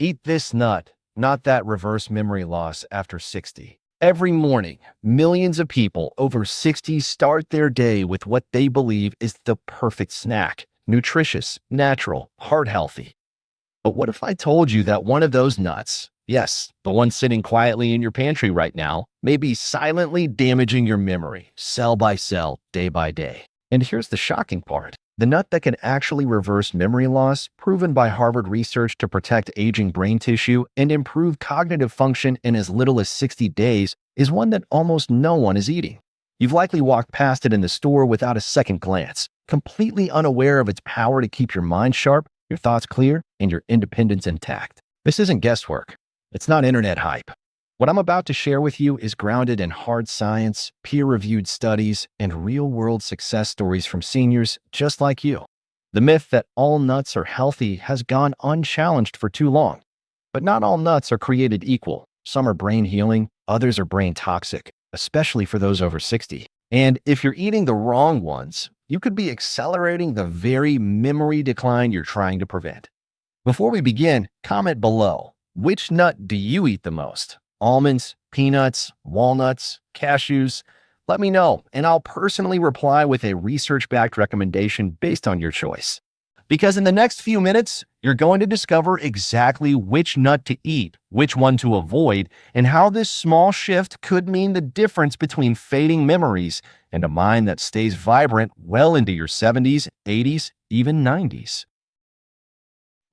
Eat this nut, not that. Reverse memory loss after 60. Every morning, millions of people over 60 start their day with what they believe is the perfect snack. Nutritious, natural, heart healthy. But what if I told you that one of those nuts, yes, the one sitting quietly in your pantry right now, may be silently damaging your memory, cell by cell, day by day? And here's the shocking part. The nut that can actually reverse memory loss, proven by Harvard research to protect aging brain tissue and improve cognitive function in as little as 60 days, is one that almost no one is eating. You've likely walked past it in the store without a second glance, completely unaware of its power to keep your mind sharp, your thoughts clear, and your independence intact. This isn't guesswork. It's not internet hype. What I'm about to share with you is grounded in hard science, peer-reviewed studies, and real-world success stories from seniors just like you. The myth that all nuts are healthy has gone unchallenged for too long. But not all nuts are created equal. Some are brain healing, others are brain toxic, especially for those over 60. And if you're eating the wrong ones, you could be accelerating the very memory decline you're trying to prevent. Before we begin, comment below. Which nut do you eat the most? Almonds, peanuts, walnuts, cashews? Let me know, and I'll personally reply with a research-backed recommendation based on your choice. Because in the next few minutes, you're going to discover exactly which nut to eat, which one to avoid, and how this small shift could mean the difference between fading memories and a mind that stays vibrant well into your 70s, 80s, even 90s.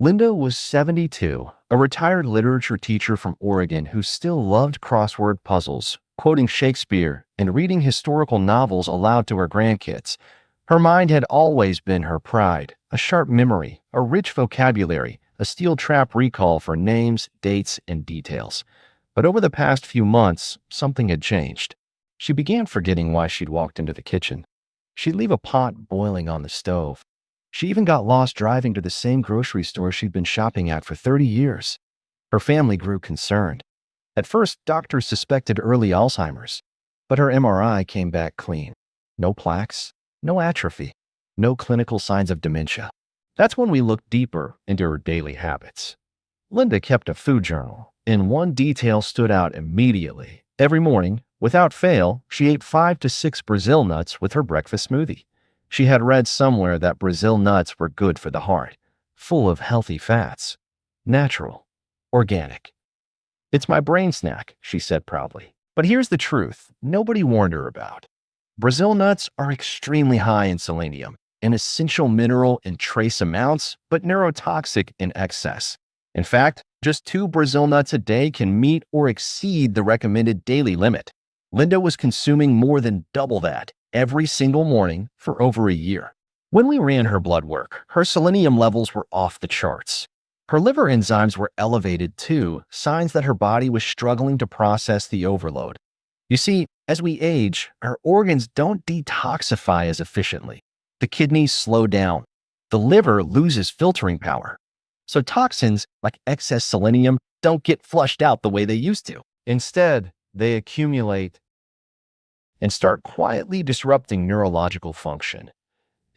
Linda was 72, a retired literature teacher from Oregon who still loved crossword puzzles, quoting Shakespeare, and reading historical novels aloud to her grandkids. Her mind had always been her pride, a sharp memory, a rich vocabulary, a steel-trap recall for names, dates, and details. But over the past few months, something had changed. She began forgetting why she'd walked into the kitchen. She'd leave a pot boiling on the stove. She even got lost driving to the same grocery store she'd been shopping at for 30 years. Her family grew concerned. At first, doctors suspected early Alzheimer's, but her MRI came back clean. No plaques, no atrophy, no clinical signs of dementia. That's when we looked deeper into her daily habits. Linda kept a food journal, and one detail stood out immediately. Every morning, without fail, she ate 5 to 6 Brazil nuts with her breakfast smoothie. She had read somewhere that Brazil nuts were good for the heart, full of healthy fats, natural, organic. "It's my brain snack," she said proudly. But here's the truth nobody warned her about. Brazil nuts are extremely high in selenium, an essential mineral in trace amounts, but neurotoxic in excess. In fact, just 2 Brazil nuts a day can meet or exceed the recommended daily limit. Linda was consuming more than double that every single morning for over a year. When we ran her blood work, her selenium levels were off the charts. Her liver enzymes were elevated too, signs that her body was struggling to process the overload. You see, as we age, our organs don't detoxify as efficiently. The kidneys slow down. The liver loses filtering power. So toxins, like excess selenium, don't get flushed out the way they used to. Instead, they accumulate and start quietly disrupting neurological function.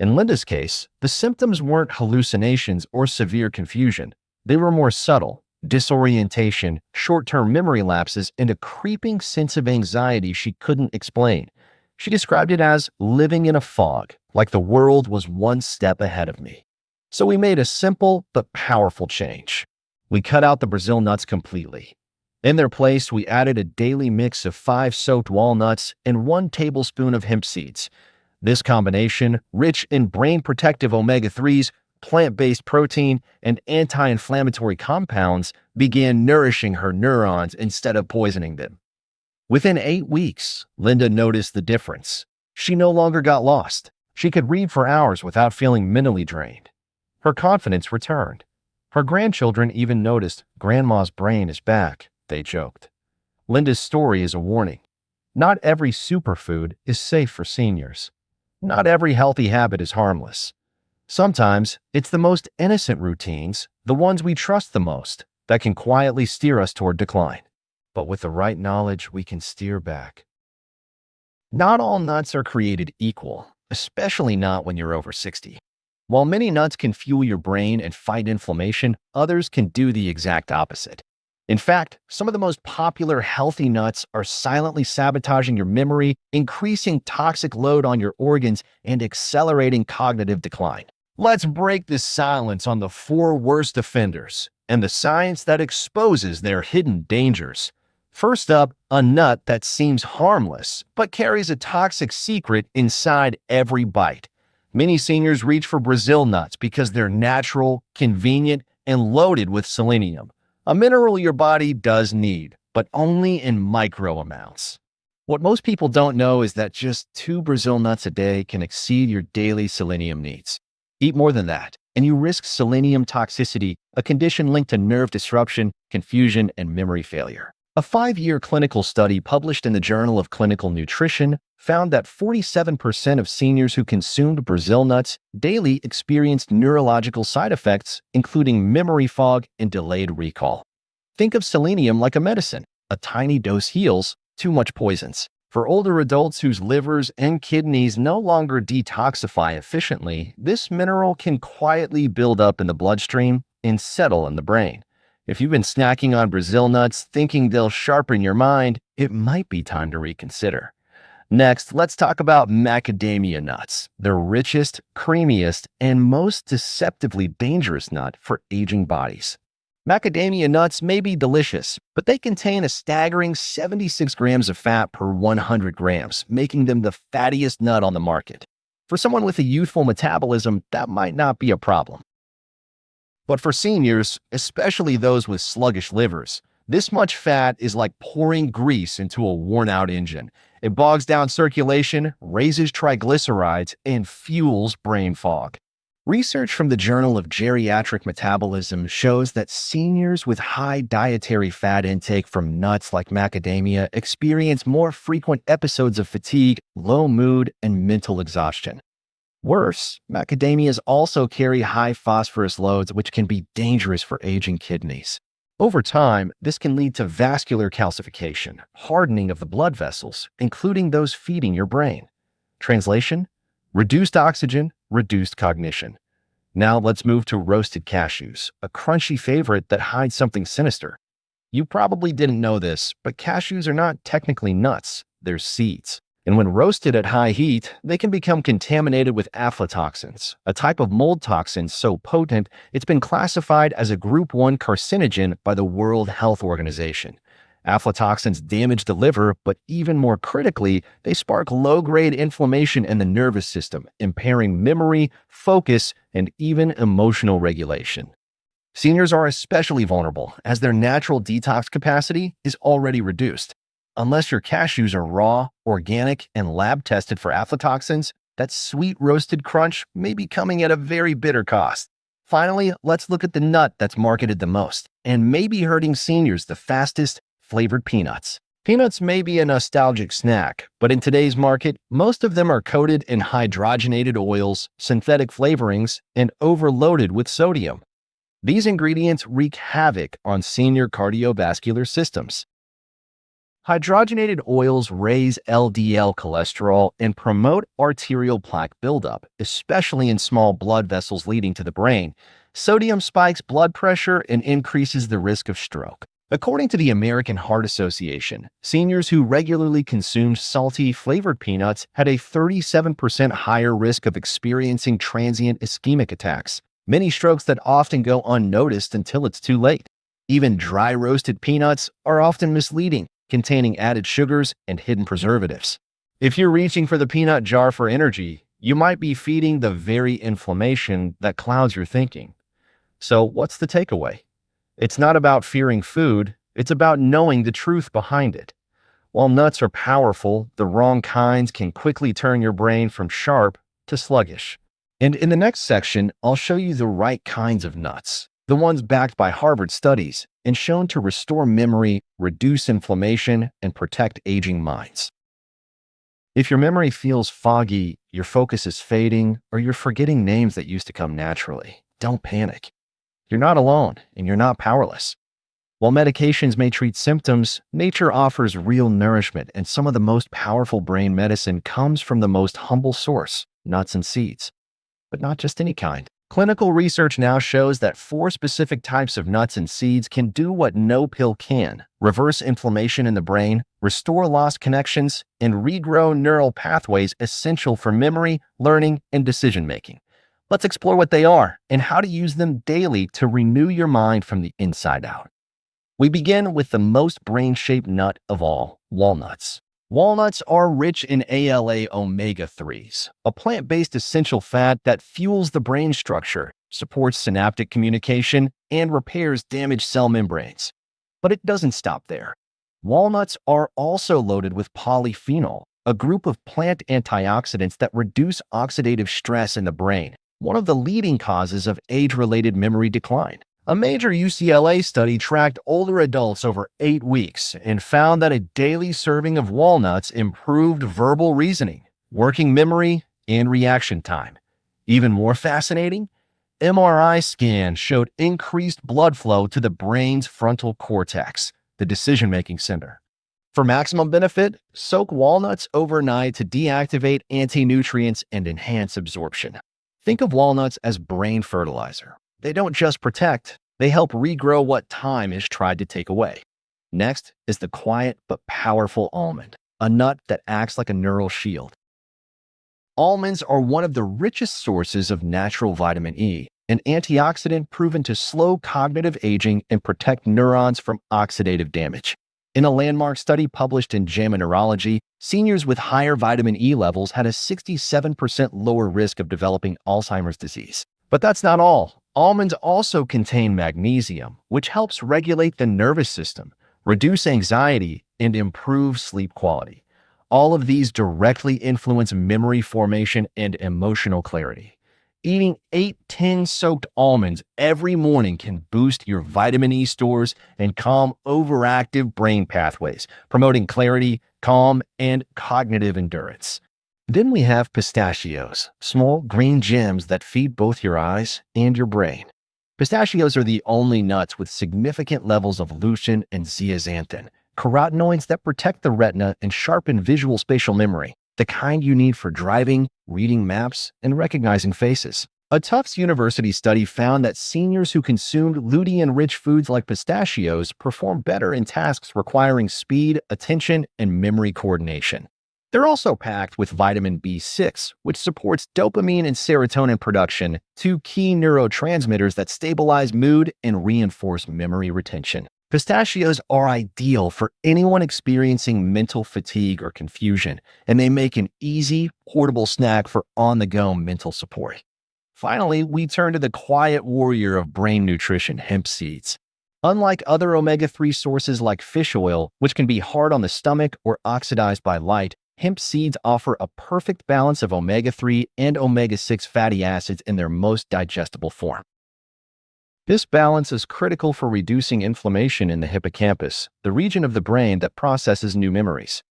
In Linda's case, the symptoms weren't hallucinations or severe confusion. They were more subtle: disorientation, short-term memory lapses, and a creeping sense of anxiety she couldn't explain. She described it as living in a fog, like the world was one step ahead of me. So we made a simple but powerful change. We cut out the Brazil nuts completely. In their place, we added a daily mix of 5 soaked walnuts and 1 tablespoon of hemp seeds. This combination, rich in brain-protective omega-3s, plant-based protein, and anti-inflammatory compounds, began nourishing her neurons instead of poisoning them. Within 8 weeks, Linda noticed the difference. She no longer got lost. She could read for hours without feeling mentally drained. Her confidence returned. Her grandchildren even noticed, "Grandma's brain is back," they joked. Linda's story is a warning. Not every superfood is safe for seniors. Not every healthy habit is harmless. Sometimes it's the most innocent routines, the ones we trust the most, that can quietly steer us toward decline. But with the right knowledge, we can steer back. Not all nuts are created equal, especially not when you're over 60. While many nuts can fuel your brain and fight inflammation, others can do the exact opposite. In fact, some of the most popular healthy nuts are silently sabotaging your memory, increasing toxic load on your organs, and accelerating cognitive decline. Let's break the silence on the four worst offenders and the science that exposes their hidden dangers. First up, a nut that seems harmless, but carries a toxic secret inside every bite. Many seniors reach for Brazil nuts because they're natural, convenient, and loaded with selenium, a mineral your body does need, but only in micro amounts. What most people don't know is that just 2 Brazil nuts a day can exceed your daily selenium needs. Eat more than that, and you risk selenium toxicity, a condition linked to nerve disruption, confusion, and memory failure. A 5-year clinical study published in the Journal of Clinical Nutrition found that 47% of seniors who consumed Brazil nuts daily experienced neurological side effects, including memory fog and delayed recall. Think of selenium like a medicine. A tiny dose heals, too much poisons. For older adults whose livers and kidneys no longer detoxify efficiently, this mineral can quietly build up in the bloodstream and settle in the brain. If you've been snacking on Brazil nuts thinking they'll sharpen your mind, it might be time to reconsider. Next, let's talk about macadamia nuts, the richest, creamiest, and most deceptively dangerous nut for aging bodies. Macadamia nuts may be delicious, but they contain a staggering 76 grams of fat per 100 grams, making them the fattiest nut on the market. For someone with a youthful metabolism, that might not be a problem. But for seniors, especially those with sluggish livers, this much fat is like pouring grease into a worn-out engine. It bogs down circulation, raises triglycerides, and fuels brain fog. Research from the Journal of Geriatric Metabolism shows that seniors with high dietary fat intake from nuts like macadamia experience more frequent episodes of fatigue, low mood, and mental exhaustion. Worse, macadamias also carry high phosphorus loads, which can be dangerous for aging kidneys. Over time, this can lead to vascular calcification, hardening of the blood vessels, including those feeding your brain. Translation: reduced oxygen, reduced cognition. Now let's move to roasted cashews, a crunchy favorite that hides something sinister. You probably didn't know this, but cashews are not technically nuts, they're seeds. And when roasted at high heat, they can become contaminated with aflatoxins, a type of mold toxin so potent it's been classified as a Group 1 carcinogen by the World Health Organization. Aflatoxins damage the liver, but even more critically, they spark low-grade inflammation in the nervous system, impairing memory, focus, and even emotional regulation. Seniors are especially vulnerable as their natural detox capacity is already reduced. Unless your cashews are raw, organic, and lab-tested for aflatoxins, that sweet roasted crunch may be coming at a very bitter cost. Finally, let's look at the nut that's marketed the most, and may be hurting seniors the fastest: flavored peanuts. Peanuts may be a nostalgic snack, but in today's market, most of them are coated in hydrogenated oils, synthetic flavorings, and overloaded with sodium. These ingredients wreak havoc on senior cardiovascular systems. Hydrogenated oils raise LDL cholesterol and promote arterial plaque buildup, especially in small blood vessels leading to the brain. Sodium spikes blood pressure and increases the risk of stroke. According to the American Heart Association, seniors who regularly consumed salty, flavored peanuts had a 37% higher risk of experiencing transient ischemic attacks, many strokes that often go unnoticed until it's too late. Even dry roasted peanuts are often misleading, containing added sugars and hidden preservatives. If you're reaching for the peanut jar for energy, you might be feeding the very inflammation that clouds your thinking. So what's the takeaway? It's not about fearing food, it's about knowing the truth behind it. While nuts are powerful, the wrong kinds can quickly turn your brain from sharp to sluggish. And in the next section, I'll show you the right kinds of nuts, the ones backed by Harvard studies and shown to restore memory, reduce inflammation, and protect aging minds. If your memory feels foggy, your focus is fading, or you're forgetting names that used to come naturally, don't panic. You're not alone, and you're not powerless. While medications may treat symptoms, nature offers real nourishment, and some of the most powerful brain medicine comes from the most humble source: nuts and seeds. but not just any kind. Clinical research now shows that 4 specific types of nuts and seeds can do what no pill can: reverse inflammation in the brain, restore lost connections, and regrow neural pathways essential for memory, learning, and decision-making. Let's explore what they are and how to use them daily to renew your mind from the inside out. We begin with the most brain-shaped nut of all, walnuts. Walnuts are rich in ALA omega-3s, a plant-based essential fat that fuels the brain structure, supports synaptic communication, and repairs damaged cell membranes. But it doesn't stop there. Walnuts are also loaded with polyphenol, a group of plant antioxidants that reduce oxidative stress in the brain, one of the leading causes of age-related memory decline. A major UCLA study tracked older adults over 8 weeks and found that a daily serving of walnuts improved verbal reasoning, working memory, and reaction time. Even more fascinating, MRI scans showed increased blood flow to the brain's frontal cortex, the decision-making center. For maximum benefit, soak walnuts overnight to deactivate anti-nutrients and enhance absorption. Think of walnuts as brain fertilizer. They don't just protect, they help regrow what time has tried to take away. Next is the quiet but powerful almond, a nut that acts like a neural shield. Almonds are one of the richest sources of natural vitamin E, an antioxidant proven to slow cognitive aging and protect neurons from oxidative damage. In a landmark study published in JAMA Neurology, seniors with higher vitamin E levels had a 67% lower risk of developing Alzheimer's disease. But that's not all. Almonds also contain magnesium, which helps regulate the nervous system, reduce anxiety, and improve sleep quality. All of these directly influence memory formation and emotional clarity. Eating 8 tin-soaked almonds every morning can boost your vitamin E stores and calm overactive brain pathways, promoting clarity, calm, and cognitive endurance. Then we have pistachios, small green gems that feed both your eyes and your brain. Pistachios are the only nuts with significant levels of leucin and zeaxanthin, carotenoids that protect the retina and sharpen visual spatial memory, the kind you need for driving, reading maps, and recognizing faces. A Tufts University study found that seniors who consumed lutein-rich foods like pistachios performed better in tasks requiring speed, attention, and memory coordination. They're also packed with vitamin B6, which supports dopamine and serotonin production, 2 key neurotransmitters that stabilize mood and reinforce memory retention. Pistachios are ideal for anyone experiencing mental fatigue or confusion, and they make an easy, portable snack for on-the-go mental support. Finally, we turn to the quiet warrior of brain nutrition, hemp seeds. Unlike other omega-3 sources like fish oil, which can be hard on the stomach or oxidized by light, hemp seeds offer a perfect balance of omega-3 and omega-6 fatty acids in their most digestible form. This balance is critical for reducing inflammation in the hippocampus, the region of the brain that processes new memories.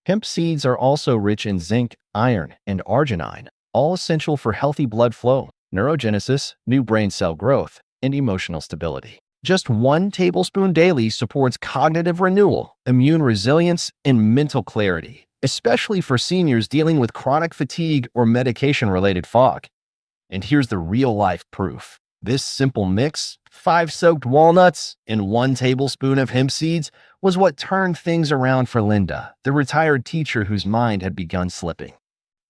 Hemp seeds are also rich in zinc, iron, and arginine, all essential for healthy blood flow, neurogenesis, new brain cell growth, and emotional stability. Just 1 tablespoon daily supports cognitive renewal, immune resilience, and mental clarity, especially for seniors dealing with chronic fatigue or medication-related fog. And here's the real-life proof. This simple mix, 5 soaked walnuts and 1 tablespoon of hemp seeds, was what turned things around for Linda, the retired teacher whose mind had begun slipping.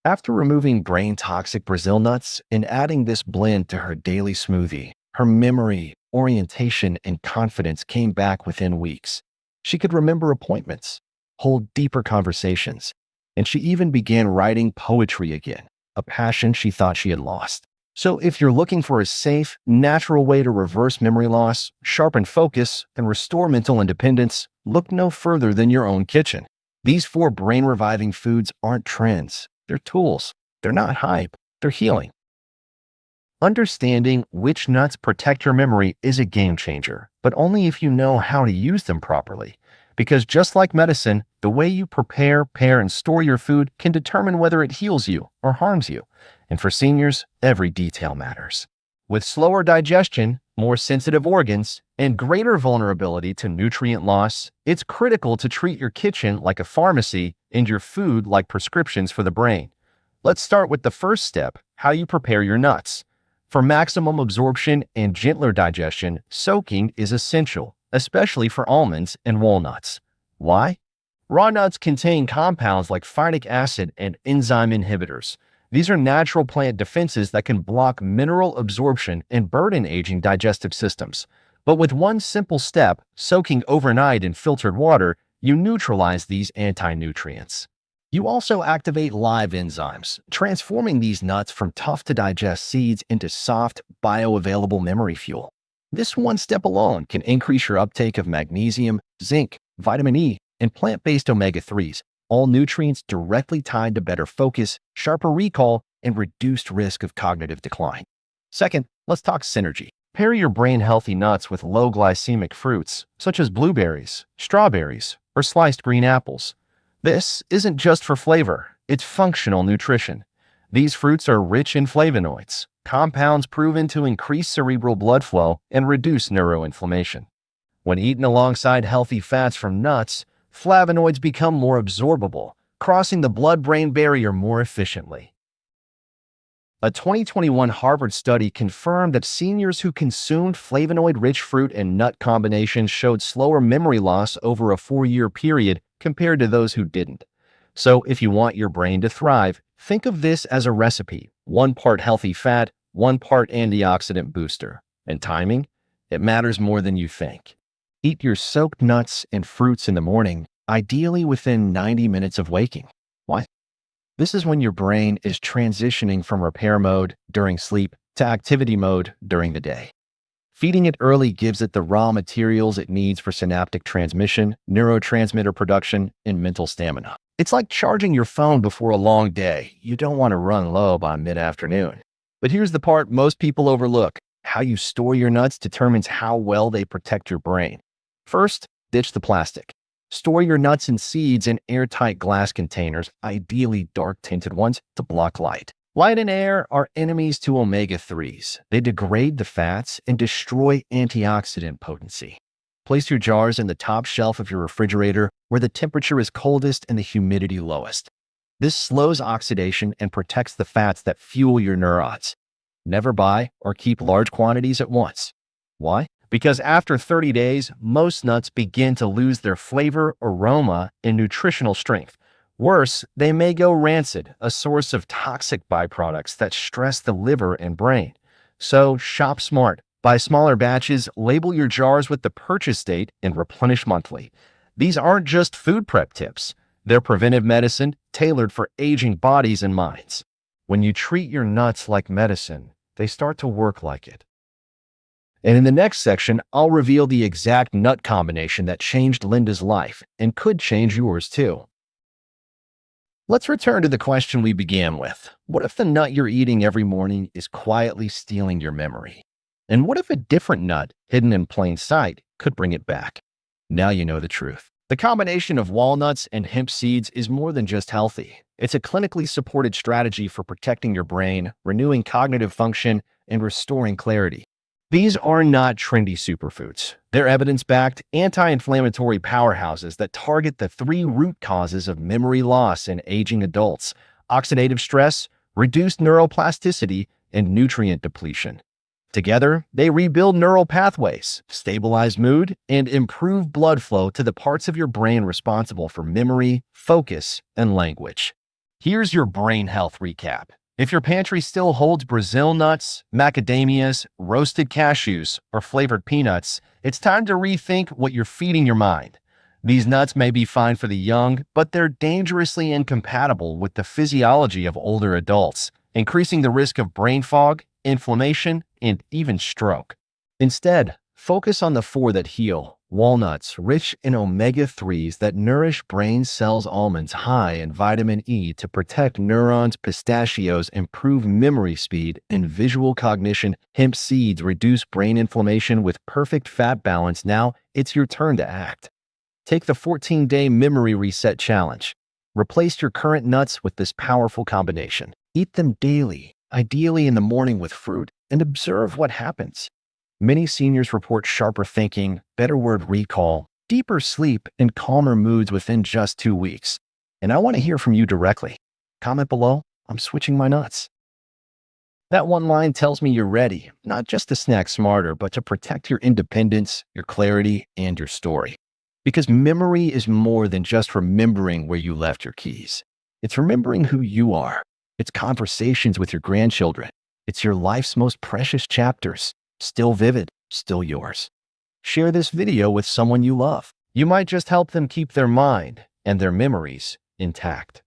After removing brain-toxic Brazil nuts and adding this blend to her daily smoothie, her memory, orientation, and confidence came back within weeks. She could remember appointments, hold deeper conversations, and she even began writing poetry again, a passion she thought she had lost. So if you're looking for a safe, natural way to reverse memory loss, sharpen focus, and restore mental independence, look no further than your own kitchen. These 4 brain-reviving foods aren't trends. They're tools. They're not hype. They're healing. Understanding which nuts protect your memory is a game changer, but only if you know how to use them properly. Because just like medicine, the way you prepare, pair, and store your food can determine whether it heals you or harms you. And for seniors, every detail matters. With slower digestion, more sensitive organs, and greater vulnerability to nutrient loss, it's critical to treat your kitchen like a pharmacy and your food like prescriptions for the brain. Let's start with the first step, How you prepare your nuts. For maximum absorption and gentler digestion, soaking is essential, especially for almonds and walnuts. Why? Raw nuts contain compounds like phytic acid and enzyme inhibitors. These are natural plant defenses that can block mineral absorption and burden aging digestive systems. But with one simple step, soaking overnight in filtered water, you neutralize these anti-nutrients. You also activate live enzymes, transforming these nuts from tough-to-digest seeds into soft, bioavailable memory fuel. This one step alone can increase your uptake of magnesium, zinc, vitamin E, and plant-based omega-3s, all nutrients directly tied to better focus, sharper recall, and reduced risk of cognitive decline. Second, let's talk synergy. Pair your brain-healthy nuts with low-glycemic fruits, such as blueberries, strawberries, or sliced green apples. This isn't just for flavor, it's functional nutrition. These fruits are rich in flavonoids, compounds proven to increase cerebral blood flow and reduce neuroinflammation. When eaten alongside healthy fats from nuts, flavonoids become more absorbable, crossing the blood-brain barrier more efficiently. A 2021 Harvard study confirmed that seniors who consumed flavonoid-rich fruit and nut combinations showed slower memory loss over a 4-year period compared to those who didn't. So if you want your brain to thrive, think of this as a recipe: 1 part healthy fat, 1 part antioxidant booster. And timing? It matters more than you think. Eat your soaked nuts and fruits in the morning, ideally within 90 minutes of waking. Why? This is when your brain is transitioning from repair mode during sleep to activity mode during the day. Feeding it early gives it the raw materials it needs for synaptic transmission, neurotransmitter production, and mental stamina. It's like charging your phone before a long day. You don't want to run low by mid-afternoon. But here's the part most people overlook. How you store your nuts determines how well they protect your brain. First, ditch the plastic. Store your nuts and seeds in airtight glass containers, ideally dark-tinted ones, to block light. Light and air are enemies to omega-3s. They degrade the fats and destroy antioxidant potency. Place your jars in the top shelf of your refrigerator where the temperature is coldest and the humidity lowest. This slows oxidation and protects the fats that fuel your neurons. Never buy or keep large quantities at once. Why? Because after 30 days, most nuts begin to lose their flavor, aroma, and nutritional strength. Worse, they may go rancid, a source of toxic byproducts that stress the liver and brain. So shop smart. Buy smaller batches, label your jars with the purchase date, and replenish monthly. These aren't just food prep tips. They're preventive medicine tailored for aging bodies and minds. When you treat your nuts like medicine, they start to work like it. And in the next section, I'll reveal the exact nut combination that changed Linda's life and could change yours too. Let's return to the question we began with. What if the nut you're eating every morning is quietly stealing your memory? And what if a different nut, hidden in plain sight, could bring it back? Now you know the truth. The combination of walnuts and hemp seeds is more than just healthy. It's a clinically supported strategy for protecting your brain, renewing cognitive function, and restoring clarity. These are not trendy superfoods. They're evidence-backed, anti-inflammatory powerhouses that target the 3 root causes of memory loss in aging adults: oxidative stress, reduced neuroplasticity, and nutrient depletion. Together, they rebuild neural pathways, stabilize mood, and improve blood flow to the parts of your brain responsible for memory, focus, and language. Here's your brain health recap. If your pantry still holds Brazil nuts, macadamias, roasted cashews, or flavored peanuts, it's time to rethink what you're feeding your mind. These nuts may be fine for the young, but they're dangerously incompatible with the physiology of older adults, increasing the risk of brain fog, inflammation, and even stroke. Instead, focus on the 4 that heal. Walnuts, rich in omega-3s that nourish brain cells. Almonds, high in vitamin E to protect neurons. Pistachios improve memory speed and visual cognition. Hemp seeds reduce brain inflammation with perfect fat balance. Now it's your turn to act. Take the 14-day memory reset challenge. Replace your current nuts with this powerful combination. Eat them daily, ideally in the morning with fruit, and observe what happens. Many seniors report sharper thinking, better word recall, deeper sleep, and calmer moods within just 2 weeks. And I want to hear from you directly. Comment below. I'm switching my nuts. That one line tells me you're ready, not just to snack smarter, but to protect your independence, your clarity, and your story. Because memory is more than just remembering where you left your keys. It's remembering who you are. It's conversations with your grandchildren. It's your life's most precious chapters, still vivid, still yours. Share this video with someone you love. You might just help them keep their mind and their memories intact.